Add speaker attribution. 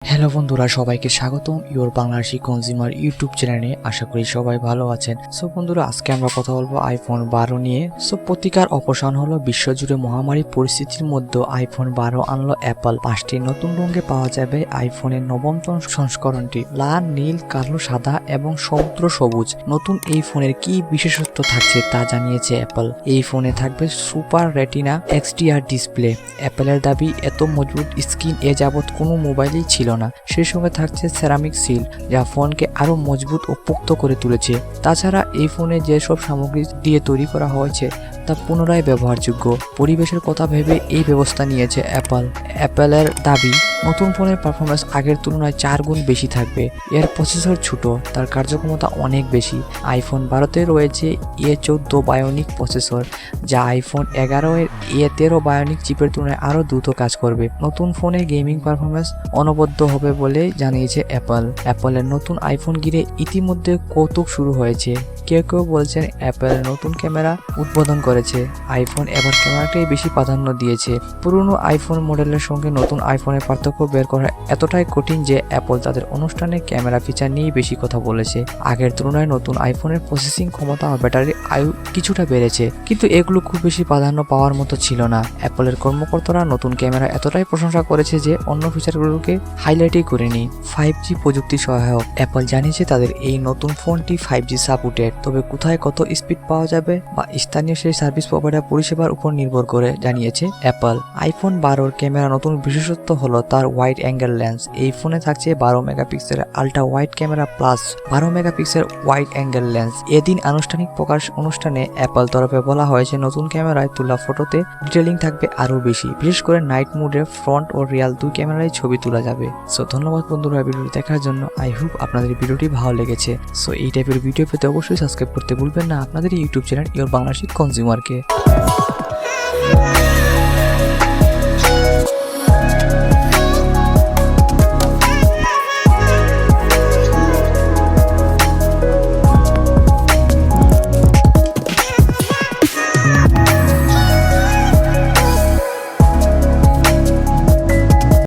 Speaker 1: Hello বন্ধুরা, সবাইকে স্বাগতম Bangladeshi Consumer ইউটিউব চ্যানেলে। আশা করি সবাই ভালো আছেন। সো বন্ধুরা, আজকে আমরা কথা বলবো iPhone 12 নিয়ে। সো প্রতিকার অবসান হলো। বিশ্বজুড়ে মহামারী পরিস্থিতির মধ্যে iPhone 12 আনলো অ্যাপল। 5টি নতুন রঙে পাওয়া যাবে আইফোনের নবমতম সংস্করণটি। লাল, নীল, কালো, সাদা এবং সমুদ্র সবুজ। নতুন এই ফোনের কি বিশেষত্ব থাকছে তা জানিয়েছে অ্যাপল। এই ফোনে থাকবে সুপার রেটিনা XDR ডিসপ্লে। অ্যাপলের দাবি, এত মজবুত স্ক্রিন এ যাবৎ কোনো মোবাইলেই ছিল না। সেই সঙ্গে থাকছে সেরামিক সিল, যা ফোনকে আরো মজবুত ও পোক্ত করে তুলেছে। তাছাড়া এই ফোনে যেসব সামগ্রী দিয়ে তৈরি করা হয়েছে তা পুনরায় ব্যবহারযোগ্য। পরিবেশের কথা ভেবে এই ব্যবস্থা নিয়েছে অ্যাপল। অ্যাপলের দাবি, নতুন ফোনের পারফরমেন্স আগের তুলনায় 4 গুণ বেশি থাকবে। এর প্রসেসর ছোট, তার কার্যক্ষমতা অনেক বেশি। iPhone 12-তে রয়েছে A14 বায়োনিক প্রসেসর, যা iPhone 11 এর A13 বায়োনিক চিপের তুলনায় আরও দ্রুত কাজ করবে। নতুন ফোনে গেমিং পারফরমেন্স অনবদ্য হবে বলে জানিয়েছে অ্যাপল। অ্যাপলের নতুন আইফোন ঘিরে ইতিমধ্যে কৌতুক শুরু হয়েছে। কেউ কেউ বলছেন অ্যাপল নতুন ক্যামেরা উদ্বোধন করেছে। আইফোন এবার ক্যামেরাটাই বেশি প্রাধান্য দিয়েছে। পুরনো আইফোন মডেলের সঙ্গে নতুন আইফোনের পার্থক্য বের করা এতটাই কঠিন যে অ্যাপল তাদের অনুষ্ঠানে ক্যামেরা ফিচার নিয়েই বেশি কথা বলেছে। আগের তুলনায় নতুন আইফোনের প্রসেসিং ক্ষমতা ও ব্যাটারির আয়ু কিছুটা বেড়েছে, কিন্তু এগুলো খুব বেশি প্রাধান্য পাওয়ার মতো ছিল না। অ্যাপলের কর্মকর্তারা নতুন ক্যামেরা এতটাই প্রশংসা করেছে যে অন্য ফিচারগুলোকে হাইলাইটই করেনি। 5G প্রযুক্তি সহায়ক। অ্যাপল জানিয়েছে তাদের এই নতুন ফোনটি 5G সাপোর্টেড, তবে কোথায় কত স্পিড পাওয়া যাবে বা স্থানীয় সেই সার্ভিস প্রোভাইডার পরিষেবার উপর নির্ভর করে, জানিয়েছে অ্যাপল। iPhone 12-র ক্যামেরা নতুন বিশেষত্ব হলো তার ওয়াইড অ্যাঙ্গেল লেন্স। এই ফোনে থাকছে 12 মেগাপিক্সেলের ultra wide camera plus 12 megapixel wide angle lens. এদিন আনুষ্ঠানিক প্রকাশ অনুষ্ঠানে অ্যাপল তরফে বলা হয়েছে নতুন ক্যামেরায় তোলা ফটোতে ডিটেইলিং থাকবে আরো বেশি, বিশেষ করে নাইট মুডে ফ্রন্ট ও রিয়াল দুই ক্যামেরায় ছবি তোলা যাবে। সো ধন্যবাদ বন্ধুরা ভিডিওটি দেখার জন্য। আই হোপ আপনাদের ভিডিওটি ভালো লেগেছে। সো এই টাইপের ভিডিও পেতে অবশ্যই সাবস্ক্রাইব করতে ভুলবেন না আপনাদের ইউটিউব চ্যানেল Bangladeshi Consumer কে।